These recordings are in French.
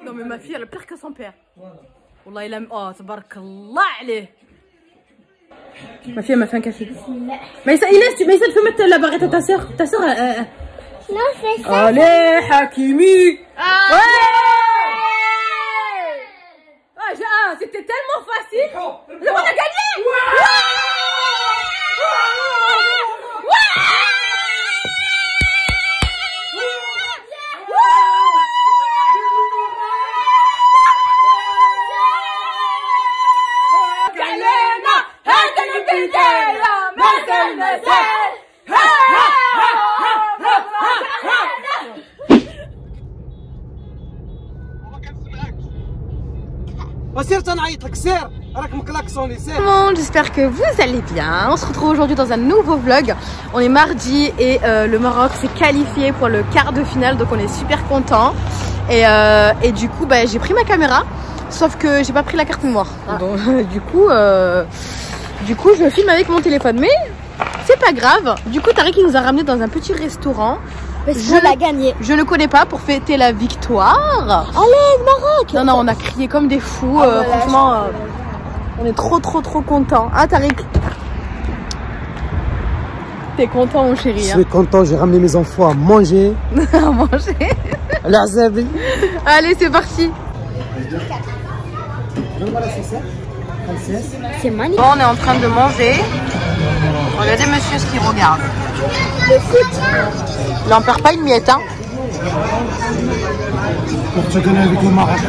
Non mais ma fille elle a pire que son père. Wallah il aime. Oh tabarakallah alayh. Ma fille elle m'a fait un café. Mais Inès, tu peux mettre la barrette à ta soeur. Ta soeur Non, fais ça. Allez Hakimi. C'était tellement facile. On a gagné. J'espère que vous allez bien. On se retrouve aujourd'hui dans un nouveau vlog. On est mardi et le Maroc s'est qualifié pour le quart de finale, donc on est super content. Et du coup j'ai pris ma caméra, sauf que j'ai pas pris la carte mémoire. Donc du coup je filme avec mon téléphone, mais c'est pas grave. Du coup Tariq il nous a ramené dans un petit restaurant. Parce qu'on l'a gagné. Je ne connais pas, pour fêter la victoire. Allez, Maroc. Non, on a crié comme des fous. Franchement, on est trop contents. Ah, Tariq, t'es content, mon chéri? Je suis content, j'ai ramené mes enfants à manger. À manger. Allez, c'est parti. C'est magnifique. Bon, on est en train de manger. Regardez monsieur ce qu'il regarde. Le foot. Il n'en perd pas une miette, hein. Portugal avec le Maroc.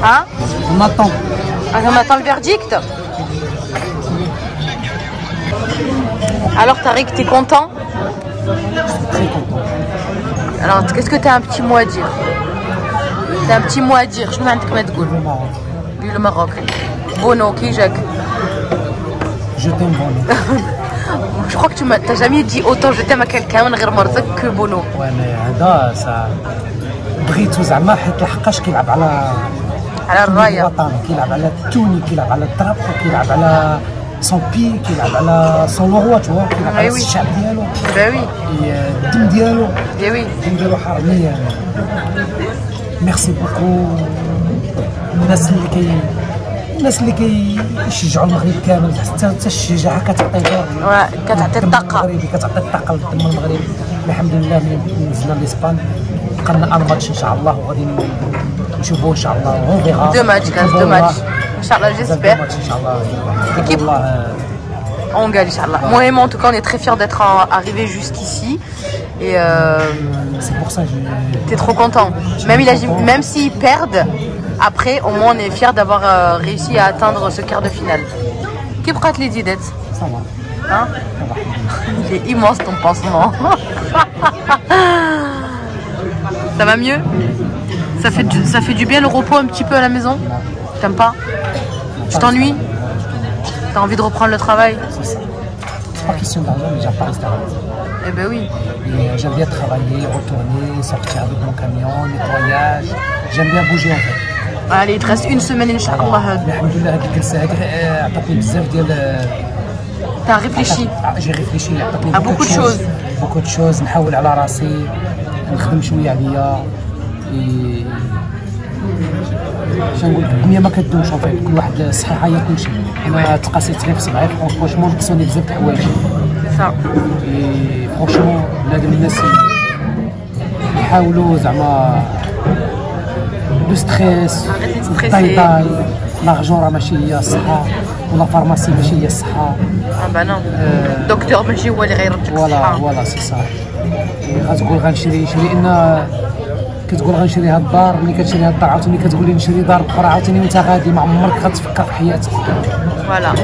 Hein? On attend. On attend le verdict. Alors Tariq, t'es content? Très content. Alors qu'est-ce que t'as un petit mot à dire? T'as un petit mot à dire? Je me Le Maroc. Le Maroc. Bono, qui Jacques? Je t'aime Bono. Je crois que tu t'as jamais dit autant je t'aime à quelqu'un que Bono. Ouais mais هذا ça بغيتو زعما حيت لحقاش كيلعب على الرايه. الوطن، كيلعب على التوني، كيلعب على الدرابو، كيلعب على سون بي، كيلعب على سون لوروا، توا كيلعب على الشعب ديالو. Ben oui. الدم ديالو. Ben oui. الدم ديالو حرامي. ميرسي بوكو الناس اللي كيشجعوا المغرب كامل، حتى الشجاعه كتعطي كتعطي الطاقه المغربي، كتعطي الطاقه للدم المغربي. الحمد لله ملي نزلنا لاسبان بقى لنا ان ماتش ان شاء الله وغادي نشوفوه ان شاء الله. اون فيغا. دو ماتش ان شاء الله جيسبر. ان شاء الله. L'équipe on gagne Inch'Allah. Moi et moi en tout cas on est très fiers d'être arrivés jusqu'ici. Et c'est pour ça que t'es trop content. Même s'ils perdent, après au moins on est fiers d'avoir réussi à atteindre ce quart de finale. Qui prête les didettes? Ça va. Hein? Il est immense ton pansement. Ça va mieux? Ça fait du bien le repos un petit peu à la maison? T'aimes pas? Tu t'ennuies? T'as envie de reprendre le travail? C'est pas question d'argent, mais j'aime pas rester à la maison. Eh ben oui. Et j'aime bien travailler, retourner, sortir avec mon camion, nettoyage. J'aime bien bouger en fait. Allez, il te reste une semaine Inch'Allah. Alhamdoulilah, هذيك الجلسة هذيك عطاتني بزاف ديال. T'as réfléchi? J'ai réfléchi, عطاتني à beaucoup de choses. Beaucoup de choses, نحاول على راسي، نخدم شوية عليا. شنقول لك الدنيا ما كدومش فيها، كل واحد الصحيحه هي كلشي. انا تقاسيت غير في صبعي، فرونشمون نقصوني بزاف د الحوايج. صح. فرونشمون لازم الناس يحاولوا زعما لو ستريس، طاي لارجون راه ماشي هي الصحه، ولا فارماسي ماشي هي الصحه. با نو الدكتور ماشي هو اللي غيردك الصحه. فوالا سي صح. غتقول غنشري لان كتقول غنشري هاد الدار، ملي كتشري هاد الدار عاوتاني كتقول لي نشري دار اخرى عاوتاني وانت غادي ما عمرك غتفكر في حياتك. فوالا.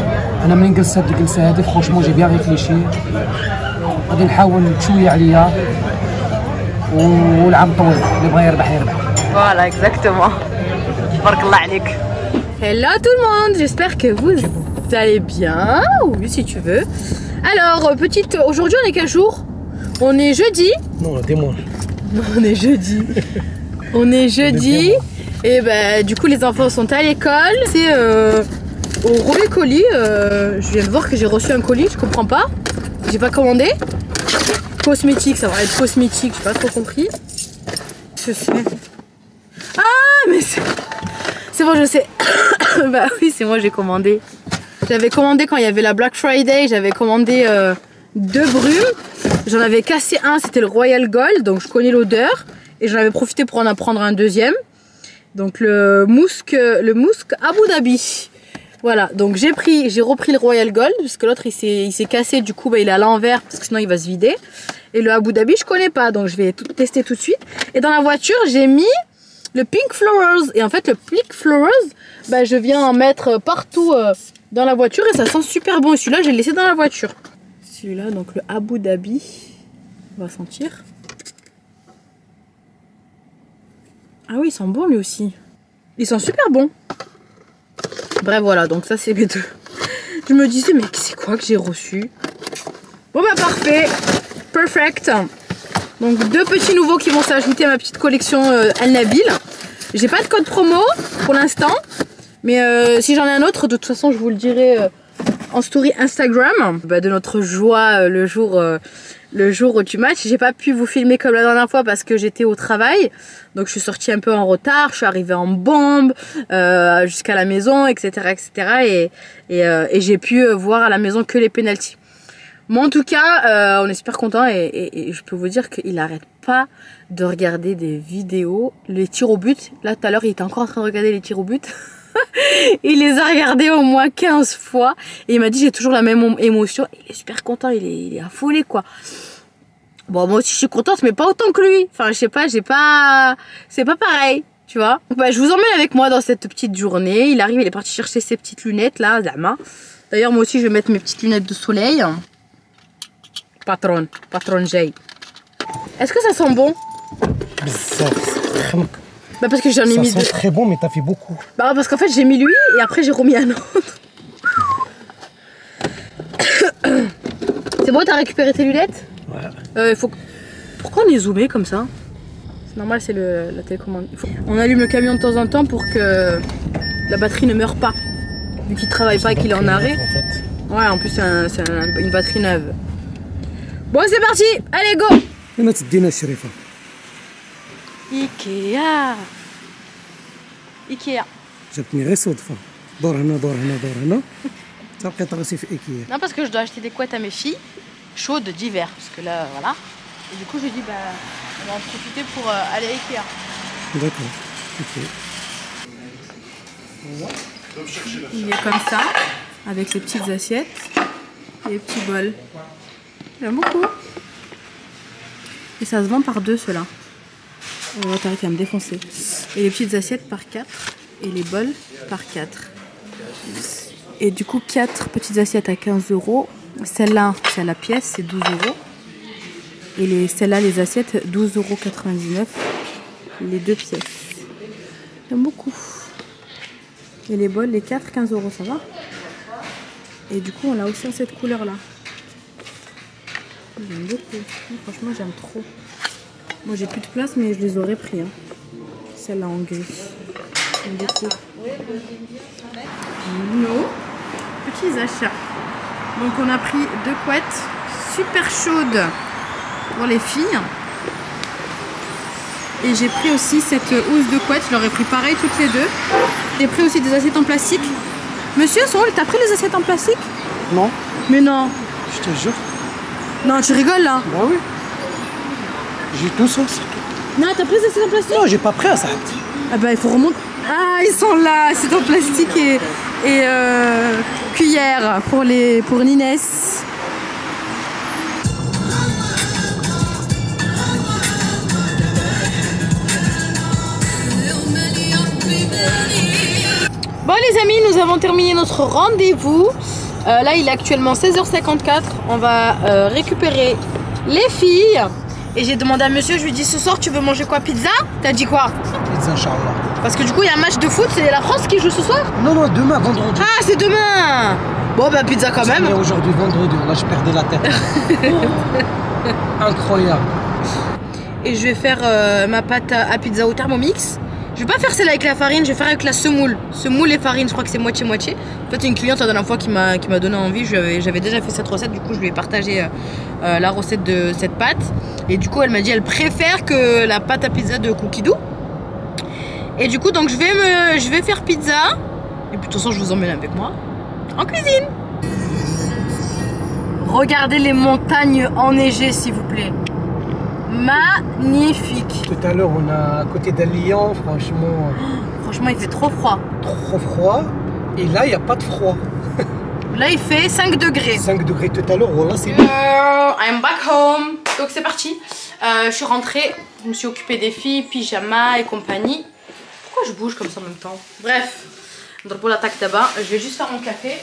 انا منين جلست هاد الجلسه هادي فرونشمون جي بيان ريفليشي، غادي نحاول شويه عليا والعام طويل، اللي بغى يربح يربح. فوالا اكزاكتومون. تبارك الله عليك. Hello tout le monde, j'espère que vous allez bien. Oui si tu veux. Alors aujourd'hui on est quel jour? On est jeudi. Non, dimanche. On est jeudi. On est jeudi. Et bah du coup les enfants sont à l'école. C'est au relais colis. Je viens de voir que j'ai reçu un colis, je comprends pas. J'ai pas commandé. cosmétique, ça va être cosmétique, j'ai pas trop compris. Je sais. Ah, mais c'est bon, je sais. Bah oui, c'est moi, j'ai commandé. J'avais commandé quand il y avait la Black Friday, j'avais commandé 2 brumes. J'en avais cassé un, c'était le Royal Gold, donc je connais l'odeur. Et j'en avais profité pour en prendre un deuxième. Donc le Musk Abu Dhabi. Voilà, donc j'ai repris le Royal Gold, parce que l'autre il s'est cassé, du coup bah, il est à l'envers, parce que sinon il va se vider. Et le Abu Dhabi je connais pas, donc je vais tout tester tout de suite. Et dans la voiture j'ai mis le Pink Flowers. Et en fait le Pink Flowers, bah, je viens en mettre partout dans la voiture et ça sent super bon. Et celui-là j'ai laissé dans la voiture. Celui-là, donc le Abu Dhabi, on va sentir. Ah oui, il sent bon lui aussi. Il sent super bon. Bref, voilà, donc ça c'est mes deux. Je me disais, mais c'est quoi que j'ai reçu? Bon bah parfait, perfect. Donc 2 petits nouveaux qui vont s'ajouter à ma petite collection Al Nabil. J'ai pas de code promo pour l'instant, mais si j'en ai un autre, de toute façon je vous le dirai en story Instagram. Bah, de notre joie le jour du match. J'ai pas pu vous filmer comme la dernière fois parce que j'étais au travail, donc je suis sortie un peu en retard, je suis arrivée en bombe jusqu'à la maison, etc. et j'ai pu voir à la maison que les pénaltys. Moi en tout cas on est super content et je peux vous dire qu'il arrête pas de regarder des vidéos, les tirs au but. Là tout à l'heure il était encore en train de regarder les tirs au but. Il les a regardés au moins 15 fois et il m'a dit j'ai toujours la même émotion. Il est super content, il est affolé quoi. Bon moi aussi je suis contente mais pas autant que lui. Enfin je sais pas, c'est pas pareil, tu vois. Bah, je vous emmène avec moi dans cette petite journée. Il arrive, il est parti chercher ses petites lunettes là, Zama. D'ailleurs moi aussi je vais mettre mes petites lunettes de soleil. Patron Jay. Est-ce que ça sent bon? Bah parce que j'en ai mis deux. C'est très bon mais t'as fait beaucoup. Bah parce qu'en fait j'ai mis lui et après j'ai remis un autre. C'est bon, t'as récupéré tes lunettes? Ouais. Pourquoi on est zoomé comme ça? C'est normal, c'est la télécommande. On allume le camion de temps en temps pour que la batterie ne meure pas. Vu qu'il travaille pas et qu'il est en arrêt. En fait. Ouais, en plus c'est une batterie neuve. Bon c'est parti, allez go. Ikea. جبتني غير صدفة. دور هنا دور هنا دور هنا. تلقى تغسي في إيكيا. Non parce que je dois acheter des couettes à mes filles chaudes d'hiver parce que là voilà. Et du coup je dis bah on va en profiter pour aller à Ikea. D'accord. Ok. Il est comme ça avec les petites assiettes et les petits bols. J'aime beaucoup. Et ça se vend par 2 ceux-là. On va t'arrêter à me défoncer. Et les petites assiettes par 4 et les bols par 4. Et du coup 4 petites assiettes à 15 €. Celle-là, c'est à la pièce, c'est 12 €. Et celle-là, les assiettes, 12,99 €. Les 2 pièces. J'aime beaucoup. Et les bols, les 4, 15 €, ça va. Et du coup, on l'a aussi en cette couleur-là. J'aime beaucoup. Franchement, j'aime trop. Moi, j'ai plus de place, mais je les aurais pris. Hein. Celle-là en gris. J'aime beaucoup. Nos petits achats. Donc, on a pris 2 couettes super chaudes pour les filles. Et j'ai pris aussi cette housse de couette. Je leur ai pris pareil toutes les deux. J'ai pris aussi des assiettes en plastique. Monsieur, t'as pris les assiettes en plastique? Non. Mais non. Je te jure. Non, tu rigoles là? Bah oui. J'ai tout ça. Non, t'as pris les assiettes en plastique? Non, j'ai pas pris à ça. Ah bah il faut remonter. Ah, ils sont là, c'est en plastique et cuillère pour Nines. Bon les amis, nous avons terminé notre rendez-vous. Là il est actuellement 16h54. On va récupérer les filles. Et j'ai demandé à monsieur, je lui ai dit ce soir tu veux manger quoi, pizza? T'as dit quoi? Pizza, Inch'Allah. Parce que du coup il y a un match de foot, c'est la France qui joue ce soir? Non, non, demain, vendredi. Ah c'est demain. Bon bah pizza quand même. Aujourd'hui, vendredi, là je perdais la tête. Incroyable. Et je vais faire ma pâte à pizza au Thermomix. Je vais pas faire celle avec la farine, je vais faire avec la semoule. Semoule et farine, je crois que c'est moitié-moitié. En fait, une cliente la dernière fois qui m'a donné envie, j'avais déjà fait cette recette, du coup je lui ai partagé la recette de cette pâte. Et du coup elle m'a dit elle préfère que la pâte à pizza de Cookie Dough. Et du coup donc je vais faire pizza. Et puis de toute façon je vous emmène avec moi en cuisine. Regardez les montagnes enneigées s'il vous plaît. Magnifique. Tout à l'heure, on a à côté d'un lion, franchement. Franchement, il fait trop froid. Trop froid. Et là, il n'y a pas de froid. Là, il fait 5 degrés. 5 degrés tout à l'heure, voilà, c'est I'm back home. Donc, c'est parti. Je suis rentrée. Je me suis occupée des filles, pyjama et compagnie. Pourquoi je bouge comme ça en même temps? Bref. Donc, pour l'attaque d'abord, je vais juste faire mon café.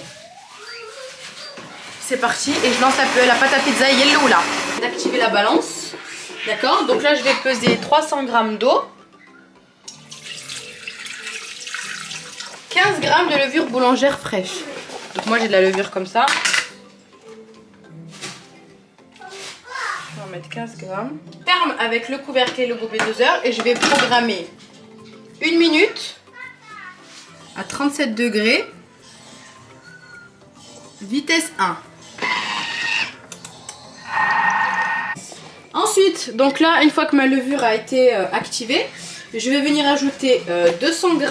C'est parti. Et je lance la pâte à pizza yellow là. D'activer la balance. D'accord, donc là je vais peser 300 g d'eau, 15 g de levure boulangère fraîche. Donc moi j'ai de la levure comme ça. Je vais en mettre 15 g. Ferme avec le couvercle et le gobelet doseur et je vais programmer 1 minute à 37 degrés, vitesse 1. Ensuite, donc là, une fois que ma levure a été activée, je vais venir ajouter 200 g,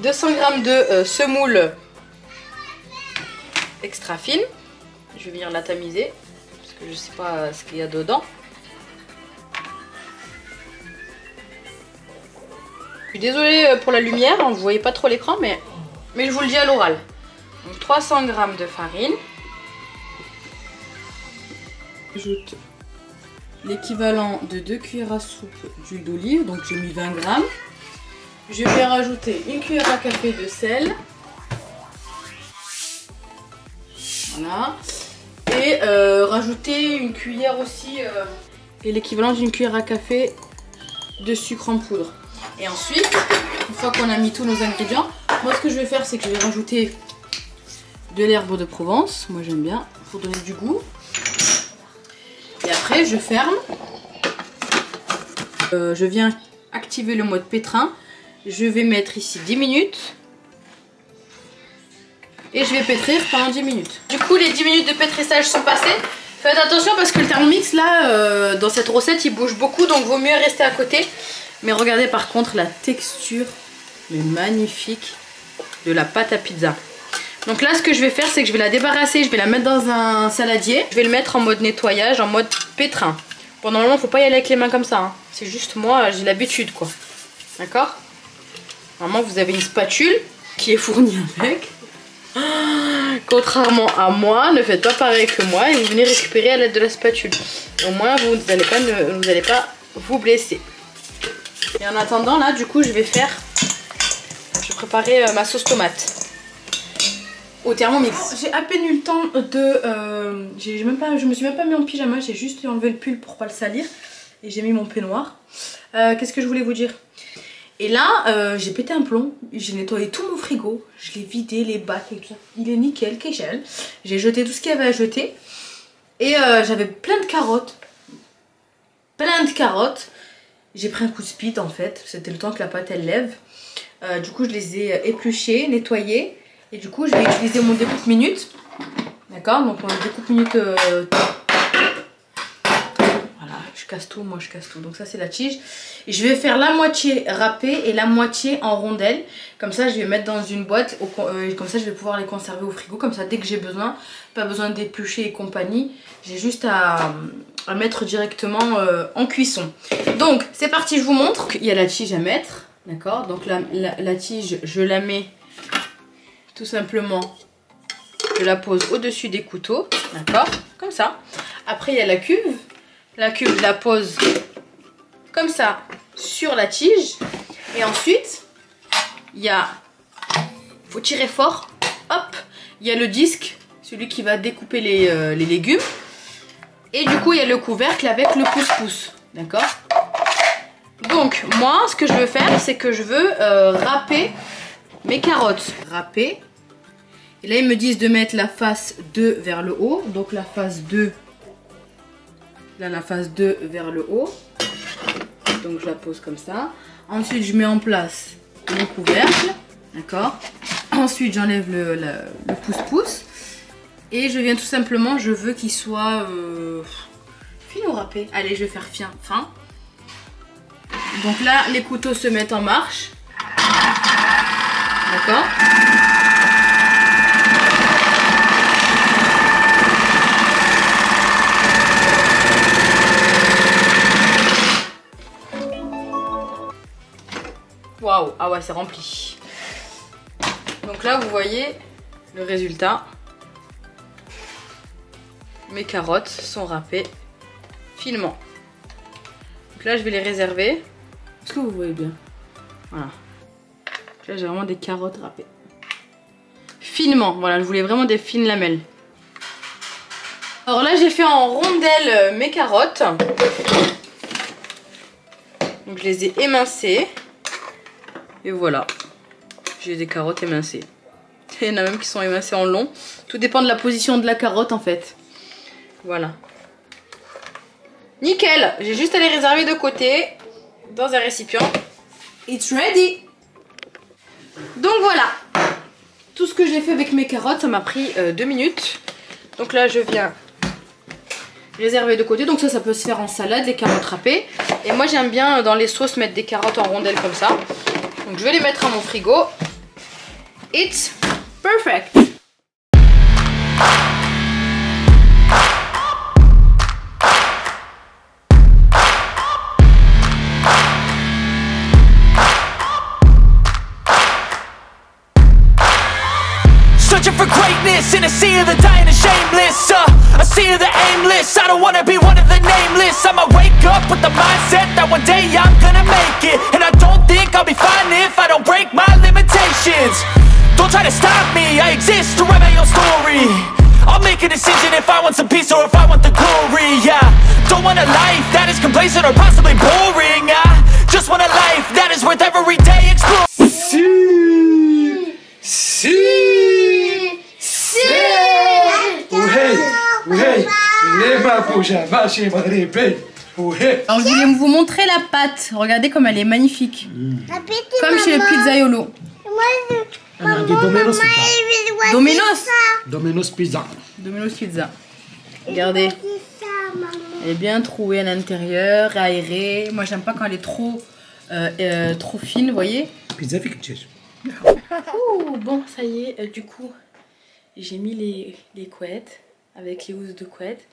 200 g de semoule extra fine. Je vais venir la tamiser parce que je ne sais pas ce qu'il y a dedans. Je suis désolée pour la lumière, vous ne voyez pas trop l'écran, mais je vous le dis à l'oral. Donc 300 g de farine. J'ajoute l'équivalent de 2 cuillères à soupe d'huile d'olive, donc j'ai mis 20 g. Je vais rajouter 1 cuillère à café de sel. Voilà. Et rajouter une cuillère aussi, et l'équivalent d'une cuillère à café de sucre en poudre. Et ensuite, une fois qu'on a mis tous nos ingrédients, moi ce que je vais faire c'est que je vais rajouter de l'herbe de Provence. Moi j'aime bien, pour donner du goût. Et après je ferme, je viens activer le mode pétrin, je vais mettre ici 10 minutes et je vais pétrir pendant 10 minutes. Du coup les 10 minutes de pétrissage sont passées, faites attention parce que le Thermomix là dans cette recette il bouge beaucoup donc vaut mieux rester à côté. Mais regardez par contre la texture magnifique de la pâte à pizza. Donc là ce que je vais faire c'est que je vais la débarrasser, je vais la mettre dans un saladier. Je vais le mettre en mode nettoyage, en mode pétrin. Bon normalement faut pas y aller avec les mains comme ça, hein. C'est juste moi j'ai l'habitude quoi. D'accord? Normalement vous avez une spatule qui est fournie avec. Contrairement à moi, ne faites pas pareil que moi et vous venez récupérer à l'aide de la spatule. Au moins vous n'allez pas vous blesser. Et en attendant là du coup je vais préparer ma sauce tomate au Thermomix. J'ai à peine eu le temps de... je me suis même pas mis en pyjama, j'ai juste enlevé le pull pour pas le salir. Et j'ai mis mon peignoir. Qu'est-ce que je voulais vous dire? Et là, j'ai pété un plomb, j'ai nettoyé tout mon frigo. Je l'ai vidé, les bacs et tout ça. Il est nickel, kéchel. J'ai jeté tout ce qu'il y avait à jeter. Et j'avais plein de carottes. J'ai pris un coup de speed en fait. C'était le temps que la pâte elle lève. Du coup, je les ai épluchées, nettoyées. Et du coup je vais utiliser mon découpe minute. D'accord, donc mon découpe minute voilà, je casse tout, moi je casse tout. Donc ça c'est la tige. Et je vais faire la moitié râpée et la moitié en rondelles. Comme ça je vais mettre dans une boîte, comme ça je vais pouvoir les conserver au frigo. Comme ça dès que j'ai besoin, pas besoin d'éplucher et compagnie. J'ai juste à mettre directement en cuisson. Donc c'est parti, je vous montre. Il y a la tige à mettre, d'accord. Donc la tige je la mets tout simplement, je la pose au-dessus des couteaux, d'accord, comme ça. Après il y a la cuve je la pose comme ça sur la tige. Et ensuite il y a, faut tirer fort, hop, il y a le disque, celui qui va découper les légumes. Et du coup il y a le couvercle avec le pouce-pouce, d'accord. Donc moi ce que je veux faire c'est que je veux râper mes carottes. Râper. Et là ils me disent de mettre la face 2 vers le haut. Donc la face 2. Là la face 2 vers le haut. Donc je la pose comme ça. Ensuite je mets en place mon couvercle. D'accord. Ensuite j'enlève le pouce-pouce. Et je viens tout simplement, je veux qu'il soit fin ou râpé. Allez, je vais faire fin. Donc là, les couteaux se mettent en marche. D'accord. Waouh, ah ouais, c'est rempli. Donc là, vous voyez le résultat. Mes carottes sont râpées finement. Donc là, je vais les réserver. Est-ce que vous voyez bien? Voilà. Là, j'ai vraiment des carottes râpées finement. Voilà, je voulais vraiment des fines lamelles. Alors là, j'ai fait en rondelles mes carottes. Donc je les ai émincées. Et voilà. J'ai des carottes émincées. Il y en a même qui sont émincées en long. Tout dépend de la position de la carotte en fait. Voilà. Nickel. J'ai juste à les réserver de côté dans un récipient. It's ready. Donc voilà. Tout ce que j'ai fait avec mes carottes, ça m'a pris 2 minutes. Donc là, je viens réserver de côté. Donc ça peut se faire en salade, les carottes râpées. Et moi, j'aime bien dans les sauces mettre des carottes en rondelles comme ça. Donc je vais les mettre à mon frigo. It's perfect. Searching for greatness in a sea of the dying and shameless, a sea of the aimless. I don't wanna be one of the nameless. I'ma wake up with the mindset that one day I'm gonna make it. And I don't think I'll be fine if I don't break my limitations. Don't try to stop me, I exist to write my own story. I'll make a decision if I want some peace or if I want the glory. Yeah, don't want a life that is complacent or possibly boring. I just want a life that is worth every day exploring. Alors je voulais vous montrer la pâte. Regardez comme elle est magnifique. Comme chez le pizzaiolo. Domino's Pizza. Domino's Pizza. Regardez. Elle est bien trouée à l'intérieur, aérée. Moi j'aime pas quand elle est trop fine, vous voyez. Pizza fictive. Ouh, bon, ça y est, du coup, j'ai mis les couettes avec les housses de couette.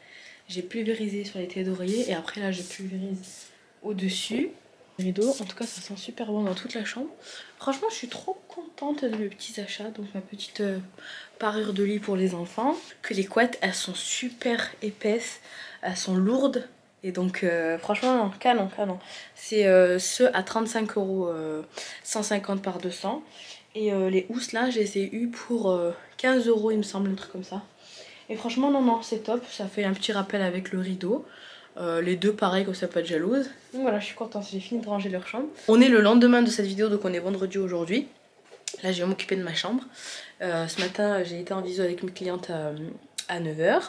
J'ai pulvérisé sur les têtes d'oreiller et après là, je pulvérise au-dessus. Rideau, en tout cas, ça sent super bon dans toute la chambre. Franchement, je suis trop contente de mes petits achats. Donc, ma petite parure de lit pour les enfants. Que les couettes, elles sont super épaisses, elles sont lourdes. Et donc, franchement, canon. C'est ceux à 35 €, 150 par 200. Et les housses là, je les ai eues pour 15 €, il me semble, un truc comme ça. Et franchement, non, c'est top. Ça fait un petit rappel avec le rideau. Les deux pareil, comme ça, pas de jalouse. Donc voilà, je suis contente, j'ai fini de ranger leur chambre. On est le lendemain de cette vidéo, donc on est vendredi aujourd'hui. Là, je vais m'occuper de ma chambre. Ce matin, j'ai été en visio avec mes clientes à 9 h.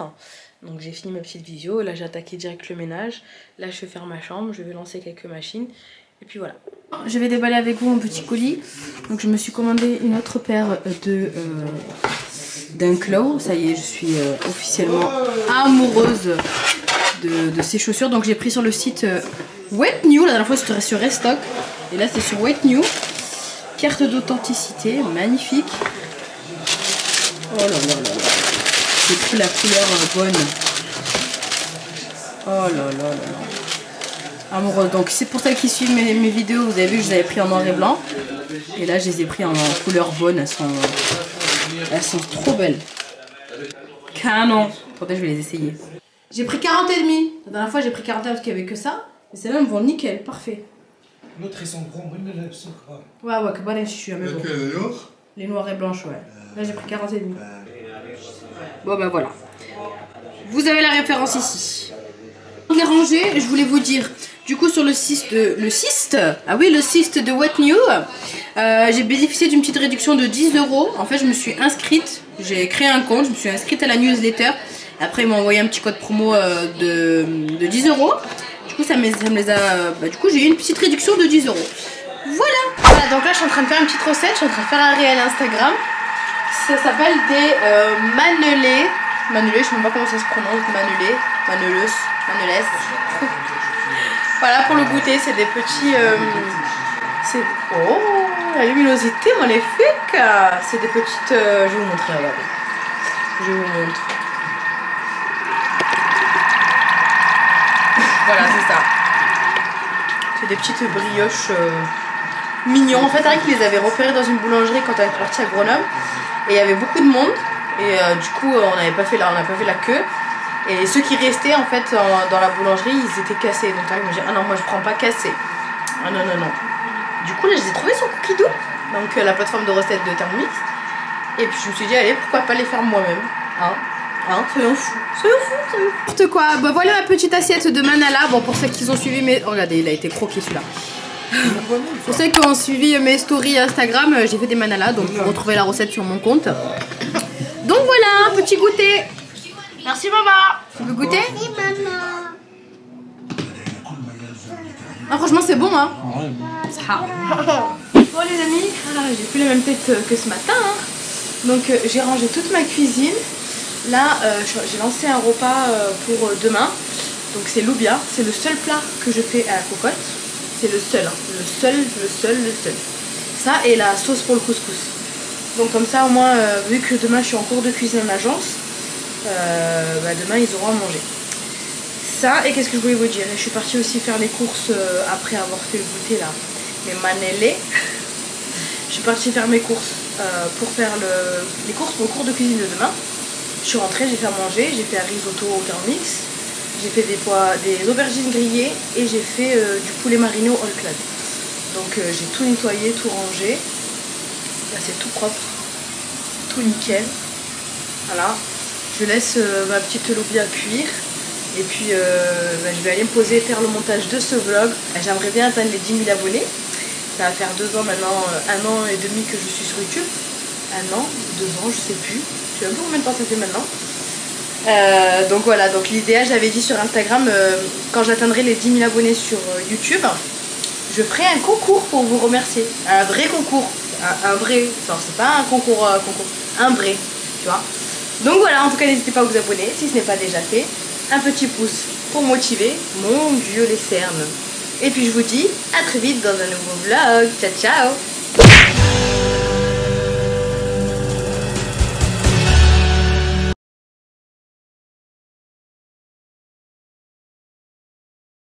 Donc j'ai fini ma petite visio. Là, j'ai attaqué direct le ménage. Là, je vais faire ma chambre, je vais lancer quelques machines. Et puis voilà. Je vais déballer avec vous mon petit colis. Donc je me suis commandé une autre paire d'un Claw. Ça y est, je suis officiellement amoureuse de ces chaussures. Donc j'ai pris sur le site Wet New. La dernière fois c'était sur Restock. Et là c'est sur Wet New. Carte d'authenticité, magnifique. Oh là là là là. J'ai pris la couleur bonne. Oh là là là là. Amoureuse. Donc c'est pour celles qui suivent mes vidéos, vous avez vu que je les avais pris en noir et blanc. Et là je les ai pris en couleur bonne. Elles sont trop belles. Canon. Attendez, je vais les essayer. J'ai pris 40,5. La dernière fois j'ai pris 41 parce qu'il n'y avait que ça. Mais celles-là me vont nickel, parfait. L'autre ils sont grands, mais les sont grands. Ouais, que bon, je suis à mes bon. Les noirs et blanches, ouais. Là j'ai pris 40,5. Bon ben voilà. Vous avez la référence ici. Je l'ai rangé, je voulais vous dire. Du coup sur le site de Wet New, j'ai bénéficié d'une petite réduction de 10 €. En fait je me suis inscrite, j'ai créé un compte, je me suis inscrite à la newsletter. Après ils m'ont envoyé un petit code promo de 10 €. Du coup ça me les a... du coup j'ai eu une petite réduction de 10 €. Voilà, donc là je suis en train de faire une petite recette, je suis en train de faire un réel Instagram. Ça s'appelle des manelés. Manelés, je sais même pas comment ça se prononce, manelés, maneleus, manelès. Voilà pour le goûter, c'est des petits... Oh, la luminosité magnifique. C'est des petites... je vais vous montrer, regardez. Je vous montre. Voilà, c'est ça. C'est des petites brioches mignons. En fait, Eric les avait repérées dans une boulangerie quand on est parti à Grenoble. Et il y avait beaucoup de monde. Et du coup, on n'a pas fait la queue. Et ceux qui restaient en fait dans la boulangerie, ils étaient cassés. Donc Eric me dit, ah non, moi je prends pas cassé. Ah non, non, non. Du coup, là, je les ai trouvés sur Cookidoo. Donc la plateforme de recettes de Thermomix. Et puis je me suis dit, allez, pourquoi pas les faire moi-même. Soyons fous. N'importe quoi. Bah voilà ma petite assiette de manala. Bon, pour ceux qui ont suivi mes... Oh, regardez, il a été croqué celui-là. Pour ceux qui ont suivi mes stories Instagram, j'ai fait des manalas. Donc vous retrouvez la recette sur mon compte. Donc voilà, un petit goûter. Merci maman. Tu veux goûter? Merci maman. Ah, franchement c'est bon hein. Bon les amis, j'ai plus la même tête que ce matin hein. Donc j'ai rangé toute ma cuisine. Là j'ai lancé un repas pour demain. Donc c'est l'oubia, c'est le seul plat que je fais à la cocotte. C'est le seul, hein. le seul. Ça et la sauce pour le couscous. Donc comme ça au moins vu que demain je suis en cours de cuisine en agence, demain ils auront à manger. Ça, et qu'est-ce que je voulais vous dire? Je suis partie aussi faire les courses après avoir fait le goûter là, mes manelés. Je suis partie faire mes courses pour faire les courses pour le cours de cuisine de demain. Je suis rentrée, j'ai fait à manger, j'ai fait un risotto au Thermomix, j'ai fait des aubergines grillées et j'ai fait du poulet mariné au all clad. Donc j'ai tout nettoyé, tout rangé. Là c'est tout propre, tout nickel. Voilà, je laisse ma petite lobia cuire. Et puis je vais aller me poser et faire le montage de ce vlog. J'aimerais bien atteindre les 10 000 abonnés. Ça va faire 2 ans maintenant, 1 an et demi que je suis sur YouTube. 1 an, 2 ans, je sais plus. Je sais même pas combien de temps ça fait maintenant. Donc voilà, donc l'idéal, j'avais dit sur Instagram, quand j'atteindrai les 10 000 abonnés sur YouTube, je ferai un concours pour vous remercier. Un vrai concours. Un vrai, c'est pas un concours, un vrai, tu vois. Donc voilà, en tout cas, n'hésitez pas à vous abonner si ce n'est pas déjà fait. Un petit pouce pour motiver. Mon Dieu, les cernes. Et puis je vous dis à très vite dans un nouveau vlog. Ciao, ciao.